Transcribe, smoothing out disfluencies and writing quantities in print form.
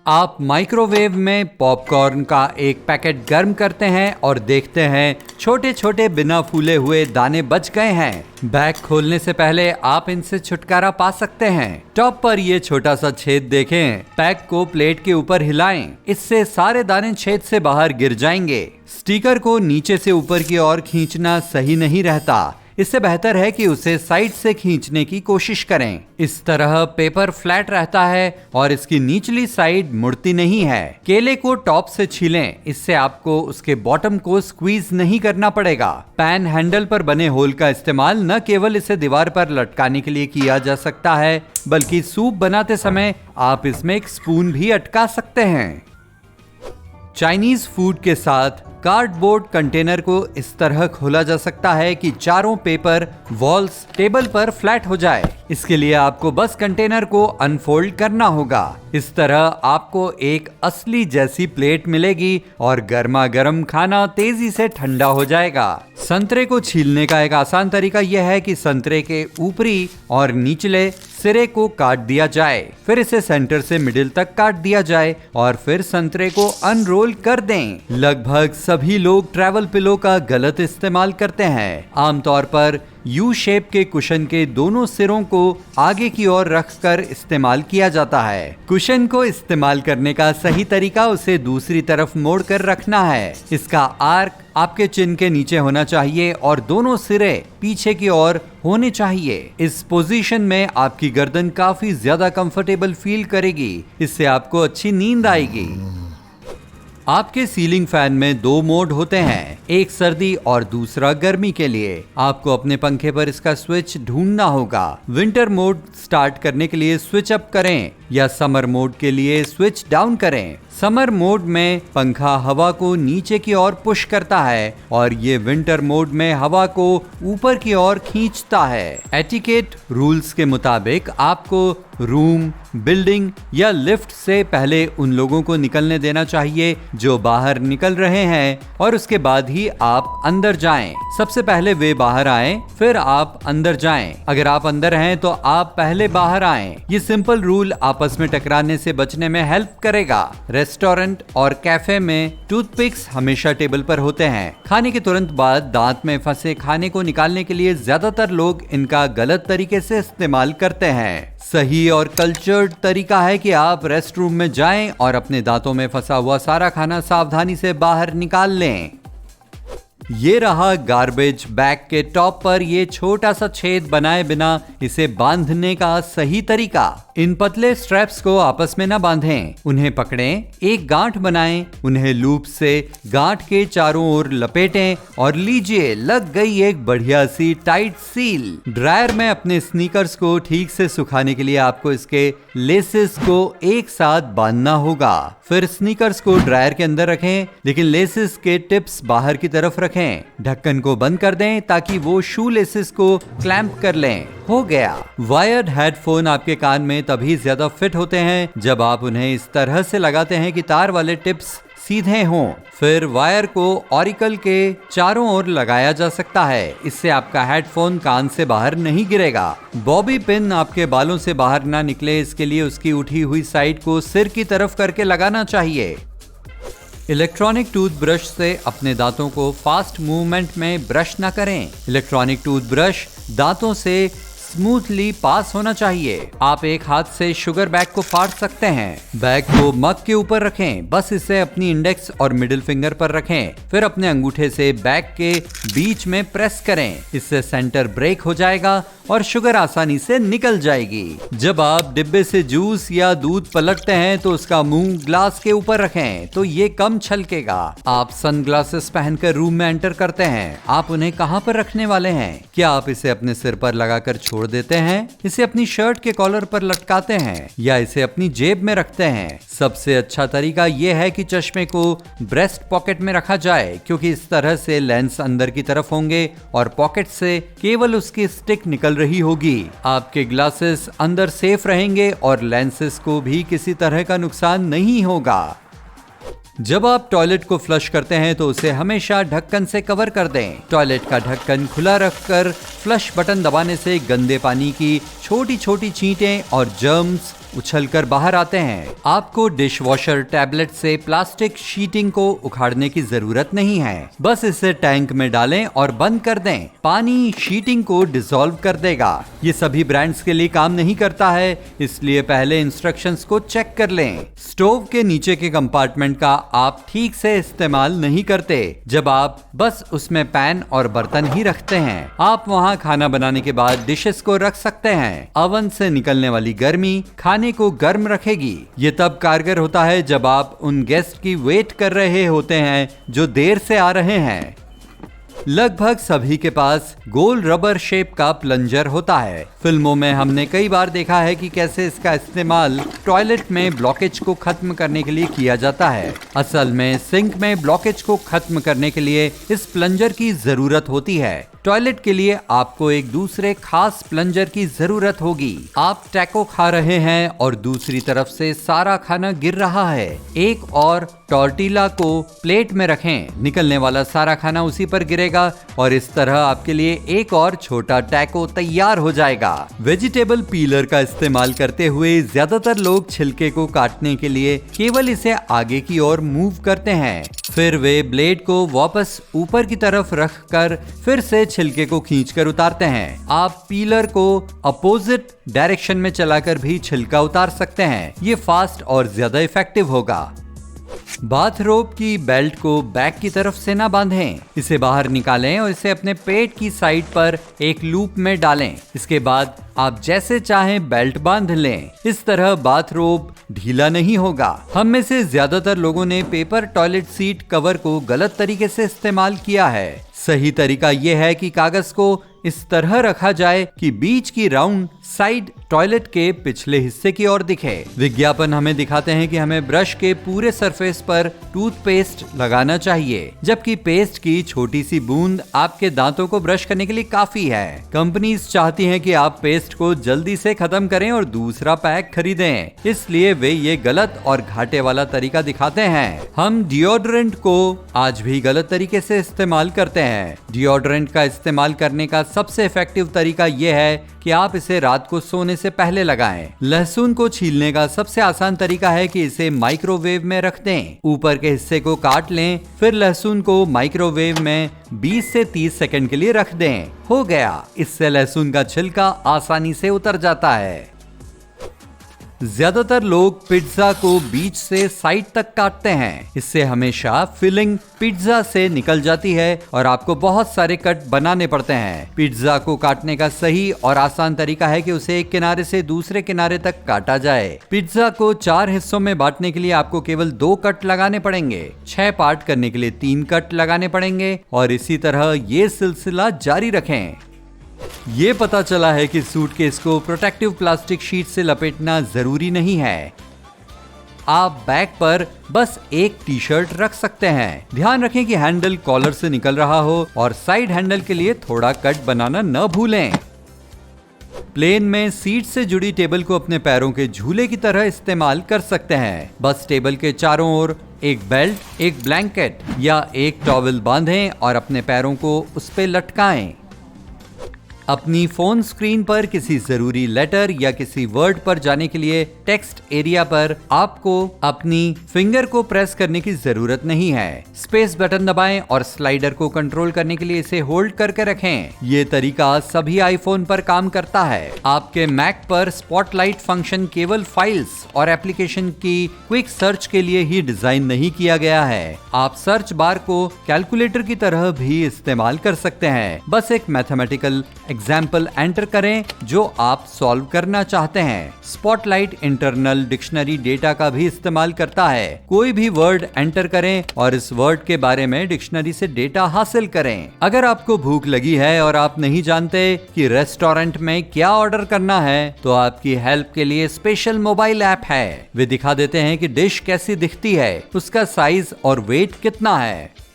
आप माइक्रोवेव में पॉपकॉर्न का एक पैकेट गर्म करते हैं और देखते हैं छोटे छोटे बिना फूले हुए दाने बच गए हैं। बैग खोलने से पहले आप इनसे छुटकारा पा सकते हैं। टॉप पर ये छोटा सा छेद देखें। पैक को प्लेट के ऊपर हिलाएं, इससे सारे दाने छेद से बाहर गिर जाएंगे। स्टिकर को नीचे से ऊपर की ओर खींचना सही नहीं रहता, इससे बेहतर है कि उसे साइड से खींचने की कोशिश करें। इस तरह पेपर फ्लैट रहता है और इसकी निचली साइड मुड़ती नहीं है। केले को टॉप से छीलें, इससे आपको उसके बॉटम को स्क्वीज नहीं करना पड़ेगा। पैन हैंडल पर बने होल का इस्तेमाल न केवल इसे दीवार पर लटकाने के लिए किया जा सकता है, बल्कि सूप बनाते समय आप इसमें एक स्पून भी अटका सकते हैं। चाइनीज फूड के साथ कार्डबोर्ड कंटेनर को इस तरह खोला जा सकता है कि चारों पेपर वॉल्स टेबल पर फ्लैट हो जाए। इसके लिए आपको बस कंटेनर को अनफोल्ड करना होगा। इस तरह आपको एक असली जैसी प्लेट मिलेगी और गर्मा गर्म खाना तेजी से ठंडा हो जाएगा। संतरे को छीलने का एक आसान तरीका यह है कि संतरे के ऊपरी और निचले सिरे को काट दिया जाए, फिर इसे सेंटर से मिडिल तक काट दिया जाए और फिर संतरे को अनरोल कर दें। लगभग सभी लोग ट्रैवल पिलो का गलत इस्तेमाल करते हैं। आमतौर पर यू शेप के कुशन के दोनों सिरों को आगे की ओर रखकर इस्तेमाल किया जाता है। कुशन को इस्तेमाल करने का सही तरीका उसे दूसरी तरफ मोड़ कर रखना है। इसका आर्क आपके चिन के नीचे होना चाहिए और दोनों सिरे पीछे की ओर होने चाहिए। इस पोजीशन में आपकी गर्दन काफी ज्यादा कंफर्टेबल फील करेगी, इससे आपको अच्छी नींद आएगी। आपके सीलिंग फैन में दो मोड होते हैं, एक सर्दी और दूसरा गर्मी के लिए। आपको अपने पंखे पर इसका स्विच ढूंढना होगा। विंटर मोड स्टार्ट करने के लिए स्विच अप करें या समर मोड के लिए स्विच डाउन करें। समर मोड में पंखा हवा को नीचे की ओर पुश करता है और ये विंटर मोड में हवा को ऊपर की ओर खींचता है। एटिकेट रूल्स के मुताबिक आपको रूम, बिल्डिंग या लिफ्ट से पहले उन लोगों को निकलने देना चाहिए जो बाहर निकल रहे हैं और उसके बाद ही आप अंदर जाएं। सबसे पहले वे बाहर आएं, फिर आप अंदर जाएं। अगर आप अंदर हैं तो आप पहले बाहर आएं। ये सिंपल रूल आपस में टकराने से बचने में हेल्प करेगा। रेस्टोरेंट और कैफे में टूथपिक्स हमेशा टेबल पर होते हैं। खाने के तुरंत बाद दांत में फंसे खाने को निकालने के लिए ज्यादातर लोग इनका गलत तरीके से इस्तेमाल करते हैं। सही और कल्चर्ड तरीका है कि आप रेस्ट रूम में जाएं और अपने दांतों में फंसा हुआ सारा खाना सावधानी से बाहर निकाल लें। ये रहा गार्बेज बैग के टॉप पर ये छोटा सा छेद बनाए बिना इसे बांधने का सही तरीका। इन पतले स्ट्रैप्स को आपस में न बांधें, उन्हें पकड़ें, एक गांठ बनाएं, उन्हें लूप से गांठ के चारों ओर लपेटें और लीजिए, लग गई एक बढ़िया सी टाइट सील। ड्रायर में अपने स्नीकर्स को ठीक से सुखाने के लिए आपको इसके लेसेस को एक साथ बांधना होगा। फिर स्नीकर्स को ड्रायर के अंदर रखें, लेकिन लेसेस के टिप्स बाहर की तरफ रखें। ढक्कन को बंद कर दें ताकि वो शू लेसेस को क्लैंप कर लें। हो गया। वायर्ड हेडफोन आपके कान में तभी ज्यादा फिट होते हैं जब आप उन्हें इस तरह से लगाते हैं कि तार वाले टिप्स सीधे हों। फिर वायर को ऑरिकल के चारों ओर लगाया जा सकता है, इससे आपका हेडफोन कान से बाहर नहीं गिरेगा। बॉबी पिन आपके बालों से बाहर ना निकले, इसके लिए उसकी उठी हुई साइड को सिर की तरफ करके लगाना चाहिए। इलेक्ट्रॉनिक टूथब्रश से अपने दांतों को फास्ट मूवमेंट में ब्रश ना करें। इलेक्ट्रॉनिक टूथब्रश दांतों से स्मूथली पास होना चाहिए। आप एक हाथ से शुगर बैग को फाड़ सकते हैं। बैग को मग के ऊपर रखें, बस इसे अपनी इंडेक्स और मिडिल फिंगर पर रखें, फिर अपने अंगूठे से बैग के बीच में प्रेस करें। इससे सेंटर ब्रेक हो जाएगा और शुगर आसानी से निकल जाएगी। जब आप डिब्बे से जूस या दूध पलटते हैं तो उसका मुंह ग्लास के ऊपर रखें, तो ये कम छलकेगा। आप सनग्लासेस पहनकर रूम में एंटर करते हैं, आप उन्हें कहां पर रखने वाले हैं? क्या आप इसे अपने सिर पर लगाकर छोड़ देते हैं, इसे अपनी शर्ट के कॉलर पर लटकाते हैं या इसे अपनी जेब में रखते हैं? सबसे अच्छा तरीका यह है कि चश्मे को ब्रेस्ट पॉकेट में रखा जाए, क्योंकि इस तरह से लेंस अंदर की तरफ होंगे और पॉकेट से केवल उसकी स्टिक निकल रही होगी। आपके ग्लासेस अंदर सेफ रहेंगे और लेंसेस को भी किसी तरह का नुकसान नहीं होगा। जब आप टॉयलेट को फ्लश करते हैं तो उसे हमेशा ढक्कन से कवर कर दें। टॉयलेट का ढक्कन खुला रखकर फ्लश बटन दबाने से गंदे पानी की छोटी छोटी छींटें और जर्म्स उछलकर बाहर आते हैं। आपको डिश वॉशर टैबलेट से प्लास्टिक शीटिंग को उखाड़ने की जरूरत नहीं है, बस इसे टैंक में डालें और बंद कर दें। पानी शीटिंग को डिसॉल्व कर देगा। ये सभी ब्रांड्स के लिए काम नहीं करता है, इसलिए पहले इंस्ट्रक्शंस को चेक कर लें। स्टोव के नीचे के कंपार्टमेंट का आप ठीक से इस्तेमाल नहीं करते, जब आप बस उसमें पैन और बर्तन ही रखते हैं। आप वहां खाना बनाने के बाद डिशेस को रख सकते हैं। ओवन से निकलने वाली गर्मी खाने को गर्म रखेगी। ये तब कारगर होता है जब आप उन गेस्ट की वेट कर रहे होते हैं जो देर से आ रहे हैं। लगभग सभी के पास गोल रबर शेप का प्लंजर होता है। फिल्मों में हमने कई बार देखा है कि कैसे इसका इस्तेमाल टॉयलेट में ब्लॉकेज को खत्म करने के लिए किया जाता है। असल में सिंक में ब्लॉकेज को खत्म करने के लिए इस प्लंजर की जरूरत होती है। टॉयलेट के लिए आपको एक दूसरे खास प्लंजर की जरूरत होगी। आप टैको खा रहे हैं और दूसरी तरफ से सारा खाना गिर रहा है। एक और टॉर्टिला को प्लेट में रखें, निकलने वाला सारा खाना उसी पर गिरेगा और इस तरह आपके लिए एक और छोटा टैको तैयार हो जाएगा। वेजिटेबल पीलर का इस्तेमाल करते हुए ज्यादातर लोग छिलके को काटने के लिए केवल इसे आगे की ओर मूव करते हैं। फिर वे ब्लेड को वापस ऊपर की तरफ रखकर फिर से छिलके को खींचकर उतारते हैं। आप पीलर को अपोजिट डायरेक्शन में चलाकर भी छिलका उतार सकते हैं। ये फास्ट और ज्यादा इफेक्टिव होगा। बाथरोब की बेल्ट को बैक की तरफ से ना बांधें। इसे बाहर निकालें और इसे अपने पेट की साइड पर एक लूप में डालें। इसके बाद आप जैसे चाहें बेल्ट बांध लें। इस तरह बाथरोब ढीला नहीं होगा। हम में से ज्यादातर लोगों ने पेपर टॉयलेट सीट कवर को गलत तरीके से इस्तेमाल किया है। सही तरीका यह है कि कागज को इस तरह रखा जाए कि बीच की राउंड साइड टॉयलेट के पिछले हिस्से की ओर दिखे। विज्ञापन हमें दिखाते हैं कि हमें ब्रश के पूरे सरफेस पर टूथपेस्ट लगाना चाहिए, जबकि पेस्ट की छोटी सी बूंद आपके दांतों को ब्रश करने के लिए काफी है। कंपनीज चाहती हैं कि आप पेस्ट को जल्दी से खत्म करें और दूसरा पैक खरीदें, इसलिए वे ये गलत और घाटे वाला तरीका दिखाते हैं। हम डिओड्रेंट को आज भी गलत तरीके से इस्तेमाल करते हैं। डिओड्रेंट का इस्तेमाल करने का सबसे इफेक्टिव तरीका यह है कि आप इसे रात को सोने से पहले लगाएं। लहसुन को छीलने का सबसे आसान तरीका है कि इसे माइक्रोवेव में रख दें। ऊपर के हिस्से को काट लें, फिर लहसुन को माइक्रोवेव में 20 से 30 सेकंड के लिए रख दें। हो गया, इससे लहसुन का छिलका आसानी से उतर जाता है। ज्यादातर लोग पिज्जा को बीच से साइड तक काटते हैं। इससे हमेशा फिलिंग पिज्जा से निकल जाती है और आपको बहुत सारे कट बनाने पड़ते हैं। पिज्जा को काटने का सही और आसान तरीका है कि उसे एक किनारे से दूसरे किनारे तक काटा जाए। पिज्जा को 4 हिस्सों में बांटने के लिए आपको केवल 2 कट लगाने पड़ेंगे। 6 पार्ट करने के लिए 3 कट लगाने पड़ेंगे और इसी तरह ये सिलसिला जारी रखें। ये पता चला है कि सूटकेस को प्रोटेक्टिव प्लास्टिक शीट से लपेटना जरूरी नहीं है। आप बैग पर बस एक टी शर्ट रख सकते हैं। ध्यान रखें कि हैंडल कॉलर से निकल रहा हो और साइड हैंडल के लिए थोड़ा कट बनाना न भूलें। प्लेन में सीट से जुड़ी टेबल को अपने पैरों के झूले की तरह इस्तेमाल कर सकते हैं। बस टेबल के चारों ओर एक बेल्ट, एक ब्लैंकेट या एक टॉवल बांधें और अपने पैरों को उस पे लटकाएं। अपनी फोन स्क्रीन पर किसी जरूरी लेटर या किसी वर्ड पर जाने के लिए टेक्स्ट एरिया पर आपको अपनी फिंगर को प्रेस करने की जरूरत नहीं है। स्पेस बटन दबाएं और स्लाइडर को कंट्रोल करने के लिए इसे होल्ड करके रखें। ये तरीका सभी आईफोन पर काम करता है। आपके मैक पर स्पॉटलाइट फंक्शन केवल फाइल्स और एप्लीकेशन की क्विक सर्च के लिए ही डिजाइन नहीं किया गया है। आप सर्च बार को कैलकुलेटर की तरह भी इस्तेमाल कर सकते हैं। बस एक मैथमेटिकल एग्जाम्पल एंटर करें जो आप सॉल्व करना चाहते हैं। स्पॉटलाइट इंटरनल डिक्शनरी डेटा का भी इस्तेमाल करता है। कोई भी वर्ड एंटर करें और इस वर्ड के बारे में डिक्शनरी से डेटा हासिल करें। अगर आपको भूख लगी है और आप नहीं जानते कि रेस्टोरेंट में क्या ऑर्डर करना है, तो आपकी हेल्प के लिए स्पेशल मोबाइल ऐप है। वे दिखा देते हैं कि डिश कैसी दिखती है, उसका साइज और वेट कितना है।